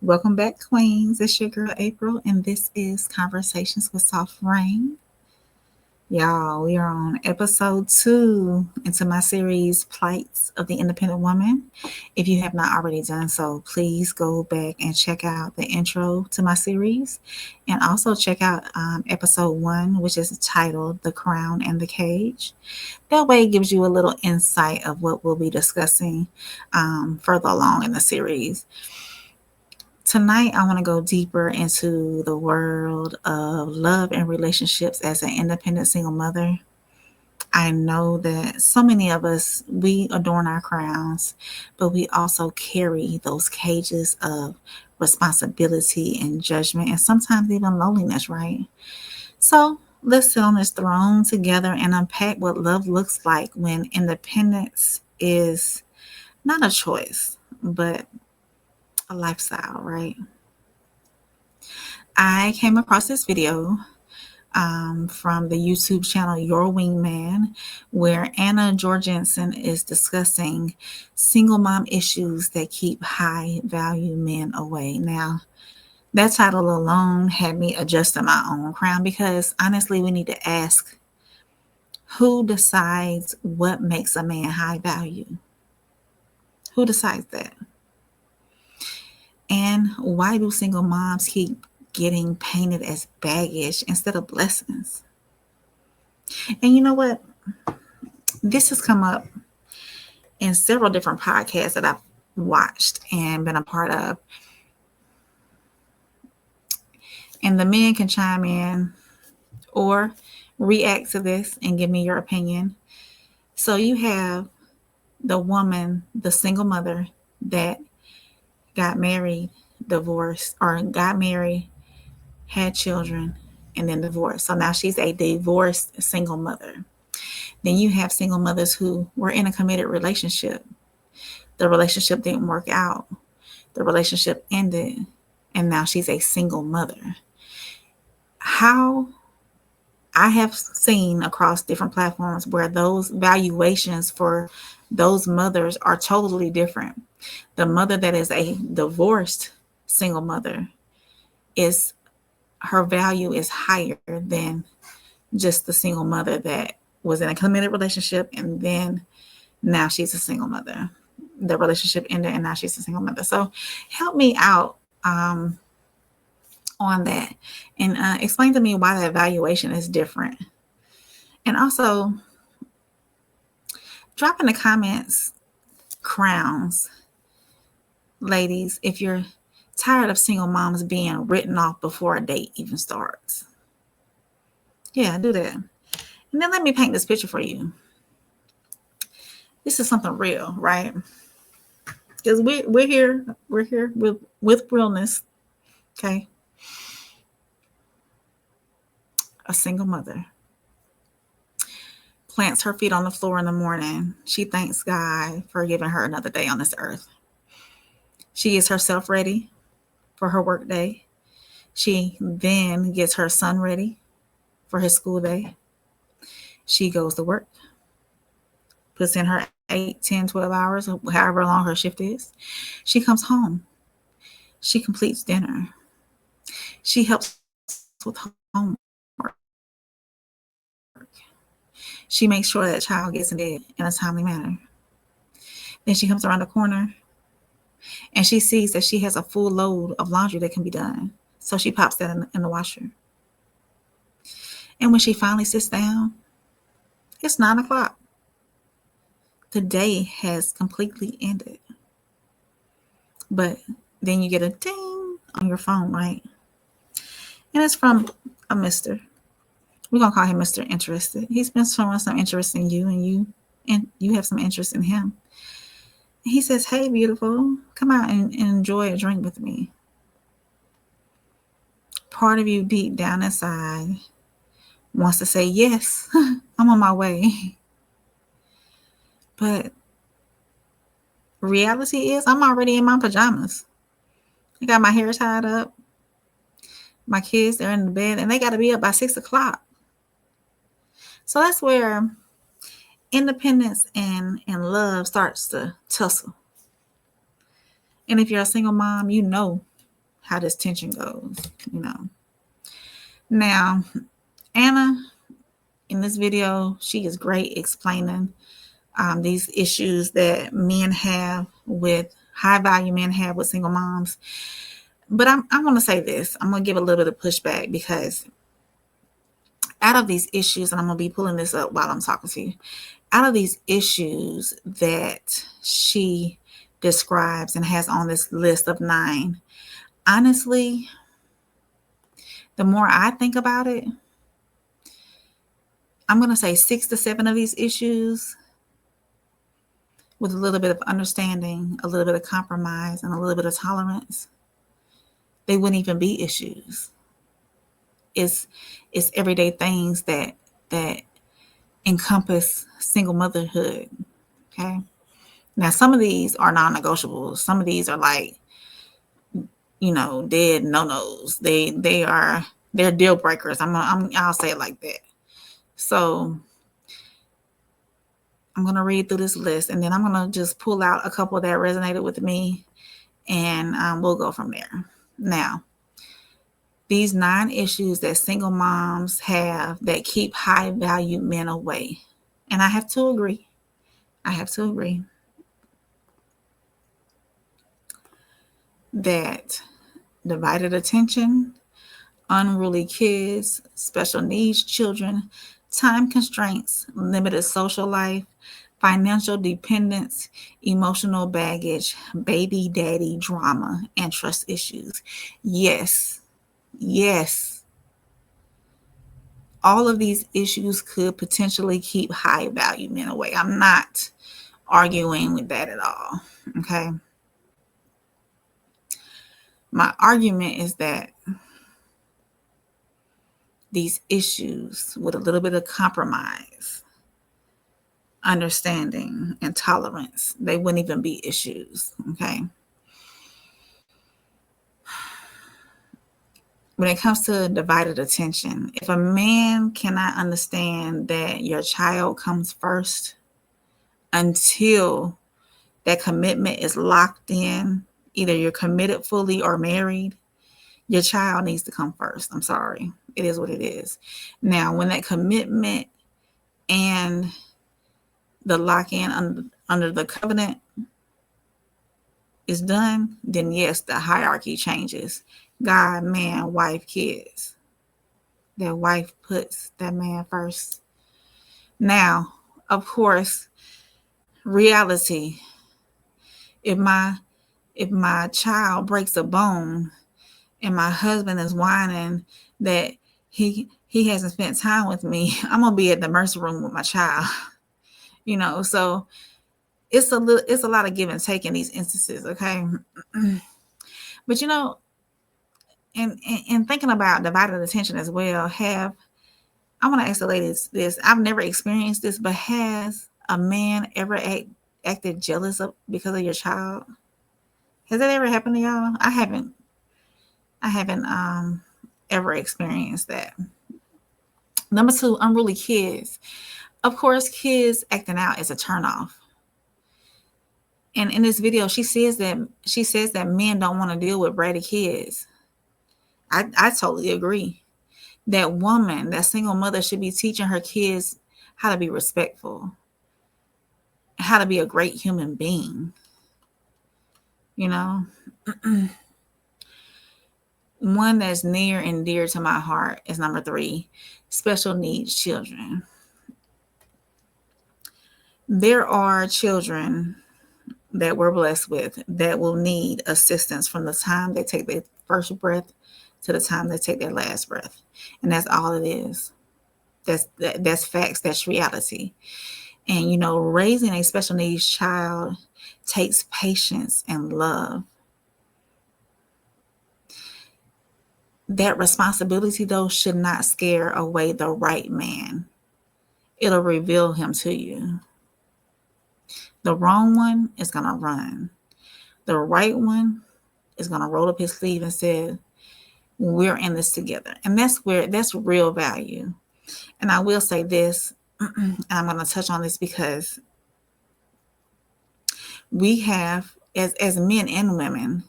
Welcome back, Queens. It's your girl April, and this is Conversations with Soft Rain. Y'all, we are on episode 2 into my series, Plights of the Independent Woman. If you have not already done so, please go back and check out the intro to my series, and also check out episode 1, which is titled The Crown and the Cage. That way, it gives you a little insight of what we'll be discussing further along in the series. Tonight, I want to go deeper into the world of love and relationships as an independent single mother. I know that so many of us, we adorn our crowns, but we also carry those cages of responsibility and judgment and sometimes even loneliness, right? So let's sit on this throne together and unpack what love looks like when independence is not a choice, but a lifestyle, right? I came across this video from the YouTube channel Your Wingman, where Anna Georgenson is discussing single mom issues that keep high value men away. Now, that title alone had me adjusting my own crown because honestly, we need to ask, who decides what makes a man high value? Who decides that? And why do single moms keep getting painted as baggage instead of blessings? And you know what? This has come up in several different podcasts that I've watched and been a part of. And the men can chime in or react to this and give me your opinion. So you have the woman, the single mother that got married, divorced, or got married, had children, and then divorced. So now she's a divorced single mother. Then you have single mothers who were in a committed relationship. The relationship didn't work out. The relationship ended, and now she's a single mother. How I have seen across different platforms where those valuations for those mothers are totally different. The mother that is a divorced single mother is her value is higher than just the single mother that was in a committed relationship and then now she's a single mother. The relationship ended and now she's a single mother. So help me out on that and explain to me why the evaluation is different. And also drop in the comments, crowns, ladies, if you're tired of single moms being written off before a date even starts. Yeah, do that. And then let me paint this picture for you. This is something real, right? Because we're here with realness. Okay. A single mother plants her feet on the floor in the morning. She thanks God for giving her another day on this earth. She gets herself ready for her work day. She then gets her son ready for his school day. She goes to work, puts in her 8, 10, 12 hours, however long her shift is. She comes home. She completes dinner. She helps with homework. She makes sure that child gets in bed in a timely manner. Then she comes around the corner and she sees that she has a full load of laundry that can be done. So she pops that in the washer. And when she finally sits down, it's 9 o'clock. The day has completely ended. But then you get a ding on your phone, right? And it's from a mister. We're going to call him Mr. Interested. He's been showing some interest in you, and you have some interest in him. He says, "Hey, beautiful, come out and enjoy a drink with me." Part of you deep down inside wants to say, "Yes, I'm on my way." But reality is I'm already in my pajamas. I got my hair tied up. My kids, they're in the bed, and they got to be up by 6 o'clock. So that's where independence and love starts to tussle. And if you're a single mom, you know how this tension goes. Now, Anna, in this video, she is great explaining these issues that men have with high value men have with single moms. But I want to say this. I'm going to give a little bit of pushback because out of these issues, and I'm going to be pulling this up while I'm talking to you, out of these issues that she describes and has on this list of 9, honestly, the more I think about it, I'm going to say 6 to 7 of these issues, with a little bit of understanding, a little bit of compromise, and a little bit of tolerance, they wouldn't even be issues. It's everyday things that encompass single motherhood. Okay. Now, some of these are non-negotiables. Some of these are like, dead no-nos. They're deal breakers. I'll say it like that. So I'm going to read through this list, and then I'm going to just pull out a couple that resonated with me, and we'll go from there. Now, these 9 issues that single moms have that keep high value men away. And I have to agree. That divided attention, unruly kids, special needs children, time constraints, limited social life, financial dependence, emotional baggage, baby daddy drama, and trust issues. Yes. All of these issues could potentially keep high value men away. I'm not arguing with that at all. Okay. My argument is that these issues, with a little bit of compromise, understanding, and tolerance, they wouldn't even be issues. Okay. When it comes to divided attention, if a man cannot understand that your child comes first until that commitment is locked in, either you're committed fully or married, your child needs to come first. I'm sorry. It is what it is. Now, when that commitment and the lock-in under the covenant is done, then yes, the hierarchy changes. God, man, wife, kids. That wife puts that man first. Now, of course, reality. If my child breaks a bone and my husband is whining that he hasn't spent time with me, I'm gonna be at the mercy room with my child. So it's a lot of give and take in these instances, okay? But and thinking about divided attention as well, I want to ask the ladies this. I've never experienced this, but has a man ever acted jealous because of your child? Has that ever happened to y'all? I haven't ever experienced that. Number 2, unruly kids. Of course, kids acting out is a turnoff. And in this video, she says that men don't want to deal with bratty kids. I totally agree. That woman, that single mother, should be teaching her kids how to be respectful, how to be a great human being. One that's near and dear to my heart is number 3, special needs children. There are children that we're blessed with that will need assistance from the time they take their first breath to the time they take their last breath. And that's all it is. That's facts. That's reality. And, raising a special needs child takes patience and love. That responsibility, though, should not scare away the right man. It'll reveal him to you. The wrong one is going to run. The right one is going to roll up his sleeve and say, we're in this together. And that's real value. And I will say this, and I'm going to touch on this because we have, as men and women,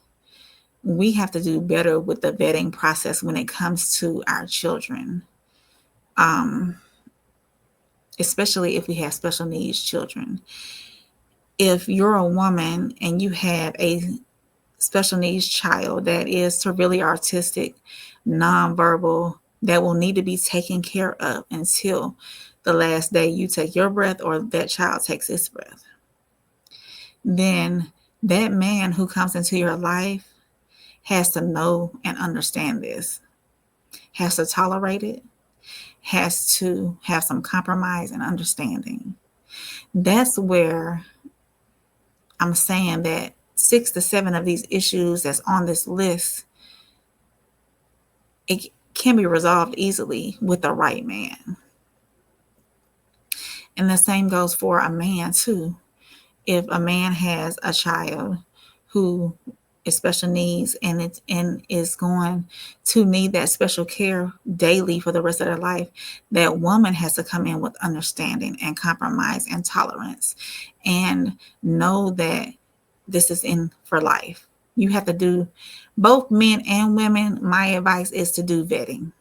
we have to do better with the vetting process when it comes to our children, especially if we have special needs children. If you're a woman and you have a special needs child that is severely autistic, nonverbal, that will need to be taken care of until the last day you take your breath or that child takes its breath, then that man who comes into your life has to know and understand this, has to tolerate it, has to have some compromise and understanding. That's where I'm saying that 6 to 7 of these issues that's on this list, it can be resolved easily with the right man. And the same goes for a man too. If a man has a child who is special needs and is going to need that special care daily for the rest of their life, that woman has to come in with understanding and compromise and tolerance and know that this is in for life. You have to do, both men and women, my advice is to do vetting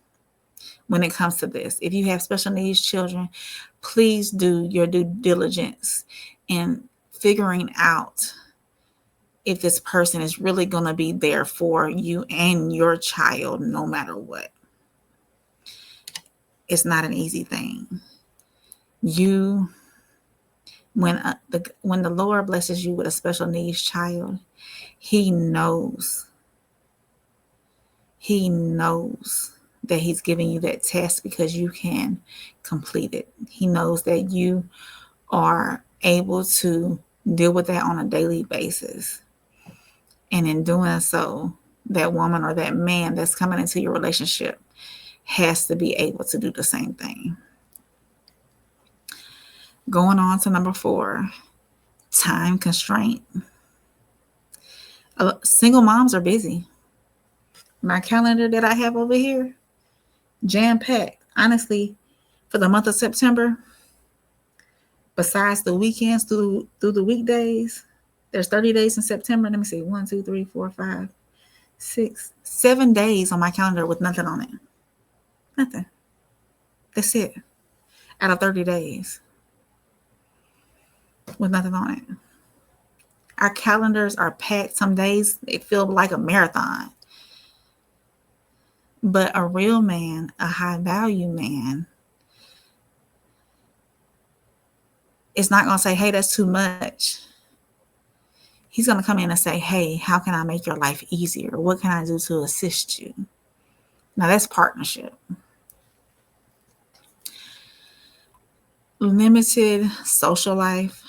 when it comes to this. If you have special needs children, please do your due diligence in figuring out if this person is really going to be there for you and your child no matter what. It's not an easy thing. When the Lord blesses you with a special needs child, he knows that he's giving you that test because you can complete it. He knows that you are able to deal with that on a daily basis. And in doing so, that woman or that man that's coming into your relationship has to be able to do the same thing. Going on to number 4, time constraint. Single moms are busy. My calendar that I have over here, jam-packed. Honestly, for the month of September, besides the weekends through the weekdays, there's 30 days in September. Let me see, 1, 2, 3, 4, 5, 6, 7 days on my calendar with nothing on it. Nothing. That's it. Out of 30 days with nothing on it. Our calendars are packed. Some days it feels like a marathon. But a real man, a high value man, is not going to say, hey, that's too much. He's going to come in and say, hey, how can I make your life easier? What can I do to assist you? Now that's partnership. Limited social life.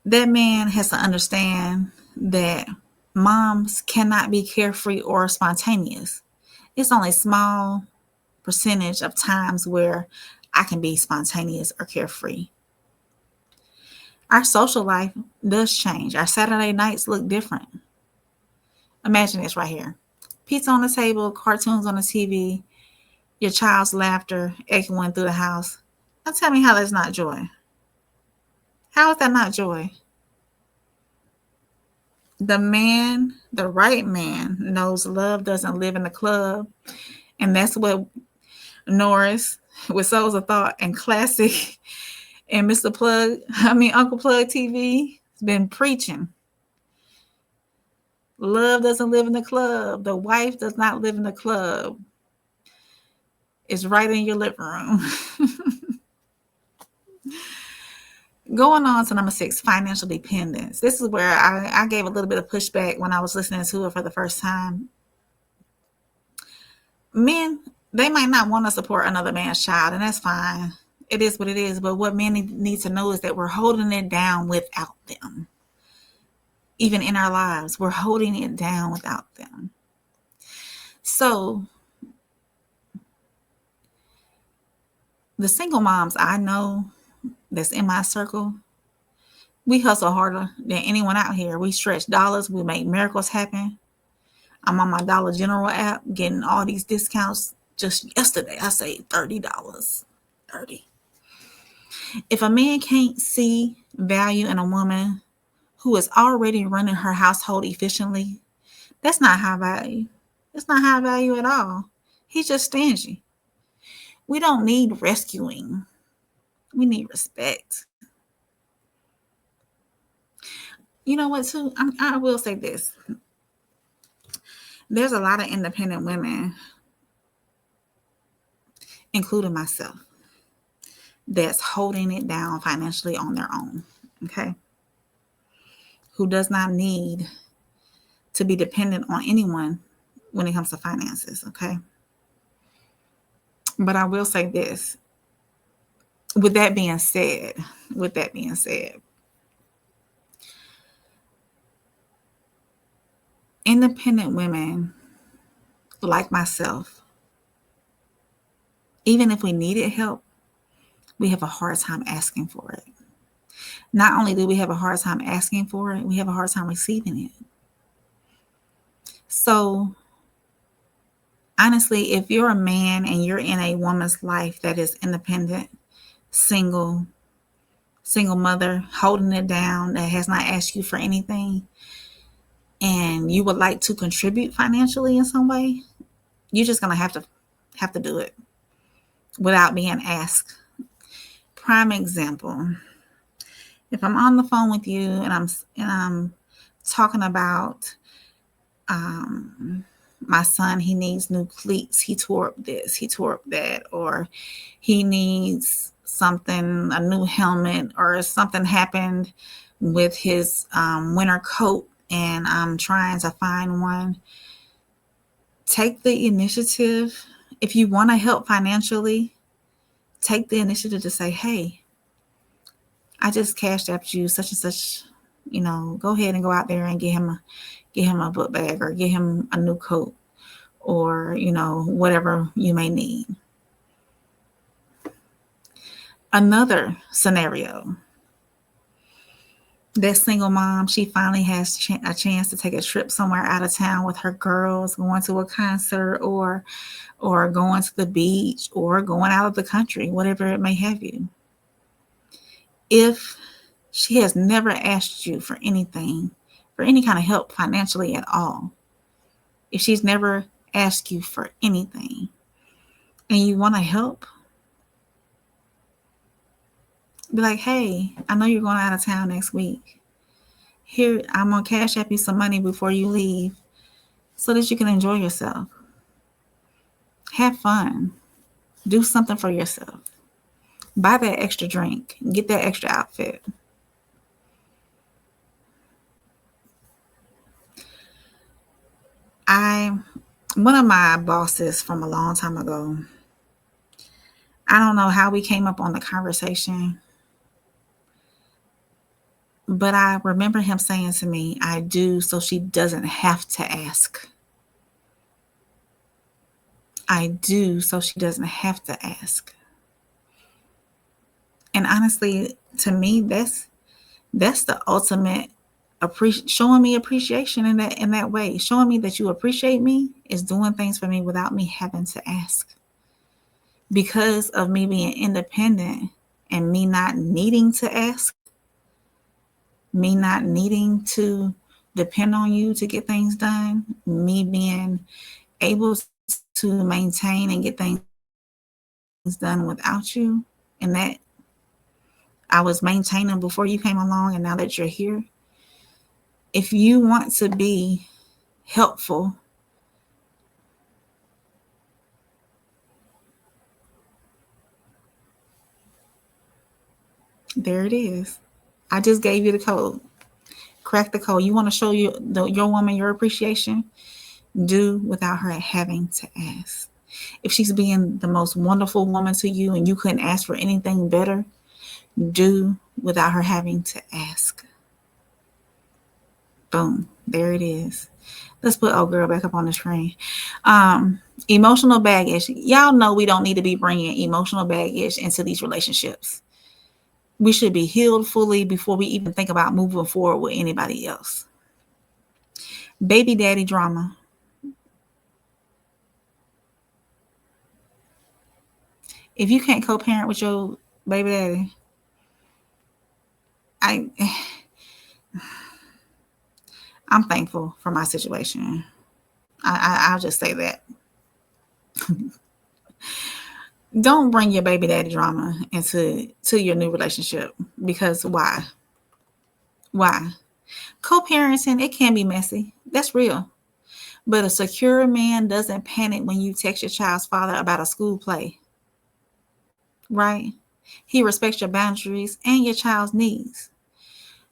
That man has to understand that moms cannot be carefree or spontaneous. It's only a small percentage of times where I can be spontaneous or carefree. Our social life does change. Our Saturday nights look different. Imagine this right here. Pizza on the table, cartoons on the TV, your child's laughter echoing through the house. Now tell me how that's not joy. How is that not joy? The man, the right man, knows love doesn't live in the club. And that's what Norris with Souls of Thought and Classic and Uncle Plug TV has been preaching. Love doesn't live in the club. The wife does not live in the club. It's right in your living room. Going on to number 6, financial dependence. This is where I gave a little bit of pushback when I was listening to it for the first time. Men, they might not want to support another man's child, and that's fine. It is what it is. But what men need to know is that we're holding it down without them. Even in our lives, we're holding it down without them. So the single moms I know that's in my circle, we hustle harder than anyone out here. We stretch dollars. We make miracles happen. I'm on my Dollar General app getting all these discounts. Just yesterday, I saved $30. $30. If a man can't see value in a woman who is already running her household efficiently, that's not high value. It's not high value at all. He's just stingy. We don't need rescuing. We need respect. You know what, too? I will say this. There's a lot of independent women, including myself, that's holding it down financially on their own, okay? Who does not need to be dependent on anyone when it comes to finances, okay? But I will say this. With that being said, with that being said, independent women like myself, even if we needed help, we have a hard time asking for it. Not only do we have a hard time asking for it, we have a hard time receiving it. So, honestly, if you're a man and you're in a woman's life that is independent, single mother, holding it down, that has not asked you for anything, and you would like to contribute financially in some way, you're just gonna have to do it without being asked. Prime example: if I'm on the phone with you and I'm talking about my son, he needs new cleats, he tore up this, he tore up that, or he needs something, a new helmet, or something happened with his winter coat and I'm trying to find one. Take the initiative. If you want to help financially, take the initiative to say, hey, I just cashed out you such and such, go ahead and go out there and get him a book bag or get him a new coat or, whatever you may need. Another scenario, that single mom, she finally has a chance to take a trip somewhere out of town with her girls, going to a concert or going to the beach or going out of the country, whatever it may have you. If she has never asked you for anything, for any kind of help financially at all, if she's never asked you for anything and you want to help, be like, hey, I know you're going out of town next week. Here, I'm going to cash app you some money before you leave so that you can enjoy yourself. Have fun. Do something for yourself. Buy that extra drink. Get that extra outfit. One of my bosses from a long time ago, I don't know how we came up on the conversation, but I remember him saying to me, I do so she doesn't have to ask. I do so she doesn't have to ask. And honestly, to me, that's the ultimate showing me appreciation in that way. Showing me that you appreciate me is doing things for me without me having to ask. Because of me being independent and me not needing to ask, me not needing to depend on you to get things done, me being able to maintain and get things done without you, and that I was maintaining before you came along, and now that you're here, if you want to be helpful, there it is. I just gave you the code. Crack the code. You want to show your woman your appreciation? Do without her having to ask. If she's being the most wonderful woman to you and you couldn't ask for anything better, do without her having to ask. Boom. There it is. Let's put old girl back up on the screen. Emotional baggage. Y'all know we don't need to be bringing emotional baggage into these relationships. We should be healed fully before we even think about moving forward with anybody else. Baby daddy drama. If you can't co-parent with your baby daddy, I'm thankful for my situation. I'll just say that. Don't bring your baby daddy drama into your new relationship, because why? Why? Co-parenting, it can be messy. That's real. But a secure man doesn't panic when you text your child's father about a school play, right? He respects your boundaries and your child's needs.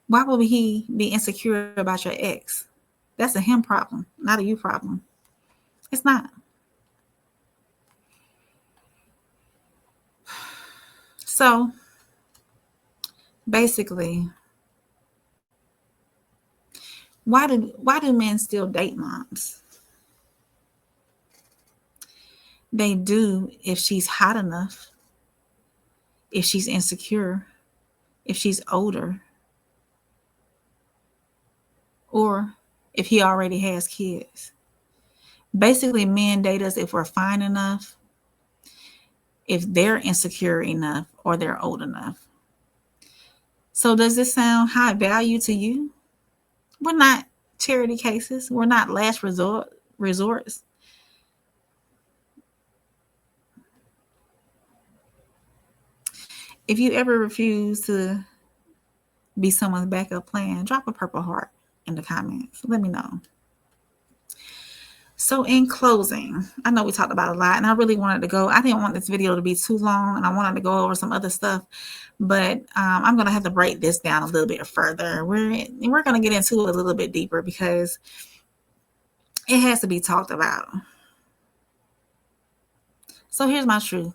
Why would he be insecure about your ex? That's a him problem, not a you problem. It's not. So basically, why do men still date moms? They do if she's hot enough, if she's insecure, if she's older, or if he already has kids. Basically, men date us if we're fine enough, if they're insecure enough, or they're old enough. So does this sound high value to you? We're not charity cases. We're not last resorts. If you ever refuse to be someone's backup plan, drop a purple heart in the comments. Let me know. So in closing, I know we talked about a lot, and I really wanted to go. I didn't want this video to be too long, and I wanted to go over some other stuff, but I'm going to have to break this down a little bit further. We're going to get into it a little bit deeper because it has to be talked about. So here's my truth.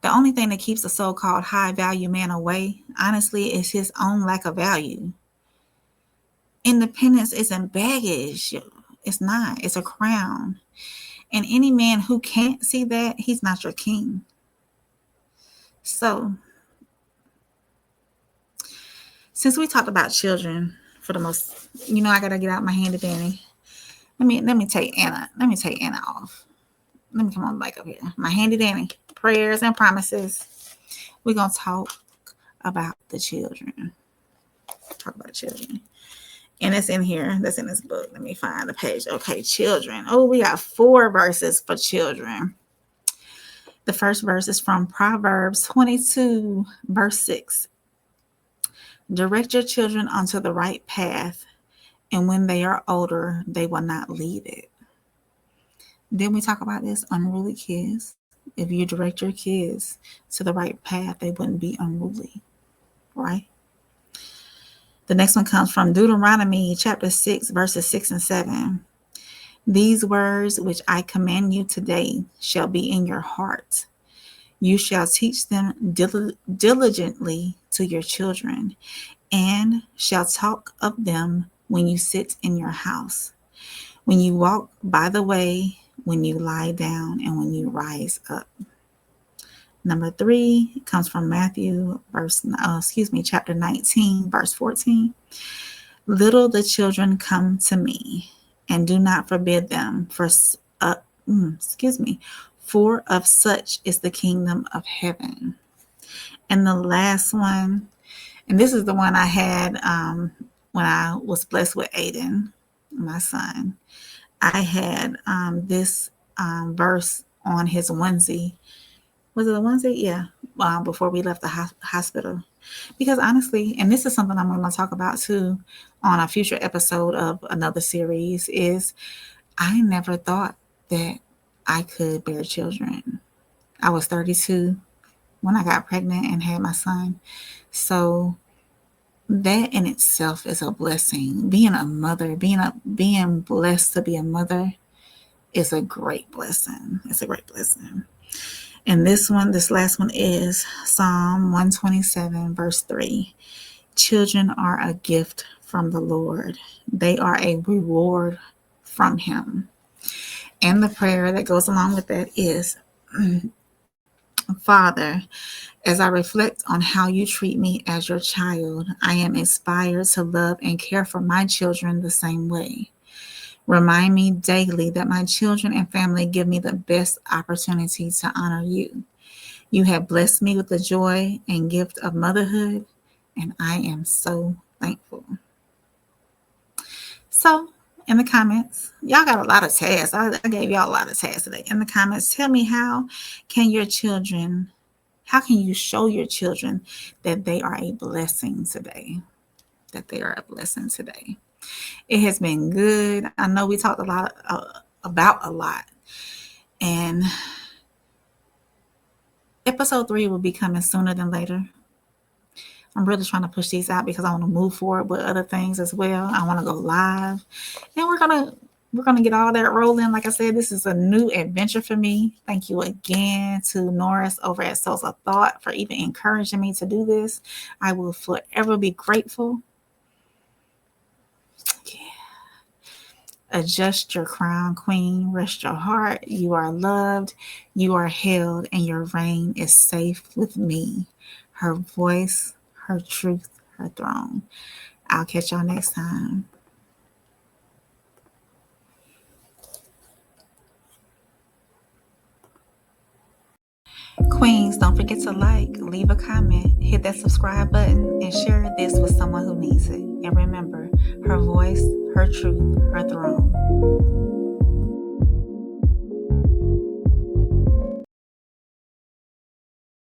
The only thing that keeps a so-called high-value man away, honestly, is his own lack of value. Independence isn't baggage. It's not. It's a crown. And any man who can't see that, he's not your king. So, since we talked about children for the most, I gotta get out my handy dandy. Let me take Anna. Let me take Anna off. Let me come on back up here. My handy dandy. Prayers and promises. We're gonna talk about the children. Talk about the children. And it's in here. That's in this book. Let me find the page. Okay, children. Oh, we got 4 verses for children. The first verse is from Proverbs 22, verse 6. Direct your children onto the right path, and when they are older, they will not leave it. Then we talk about this unruly kids. If you direct your kids to the right path, they wouldn't be unruly, right? The next one comes from Deuteronomy chapter 6, verses 6 and 7. These words which I command you today shall be in your heart. You shall teach them diligently to your children, and shall talk of them when you sit in your house, when you walk by the way, when you lie down, and when you rise up. Number 3 comes from Matthew, chapter 19, verse 14. Little the children come to me, and do not forbid them, for of such is the kingdom of heaven. And the last one, and this is the one I had when I was blessed with Aiden, my son. I had this verse on his onesie. Was it a onesie? Yeah. Before we left the hospital. Because honestly, and this is something I'm going to talk about too on a future episode of another series, is I never thought that I could bear children. I was 32 when I got pregnant and had my son. So that in itself is a blessing. Being a mother, being blessed to be a mother is a great blessing. It's a great blessing. And this last one is Psalm 127, verse 3. Children are a gift from the Lord. They are a reward from him. And the prayer that goes along with that is, Father, as I reflect on how you treat me as your child, I am inspired to love and care for my children the same way. Remind me daily that my children and family give me the best opportunity to honor you. You have blessed me with the joy and gift of motherhood, and I am so thankful. So in the comments. Y'all got a lot of tasks. I gave y'all a lot of tasks today. In the comments, tell me how can you show your children that they are a blessing today? That they are a blessing today. It has been good. I know we talked a lot about a lot. And episode 3 will be coming sooner than later. I'm really trying to push these out because I want to move forward with other things as well. I want to go live, and we're gonna get all that rolling. Like I said, this is a new adventure for me. Thank you again to Norris over at Souls of Thought for even encouraging me to do this. I will forever be grateful. Yeah. Adjust your crown, queen. Rest your heart. You are loved. You are held, and your reign is safe with me. Her voice, her truth, her throne. I'll catch y'all next time. Queens, don't forget to like, leave a comment, hit that subscribe button, and share this with someone who needs it. And remember, her voice, her truth, her throne.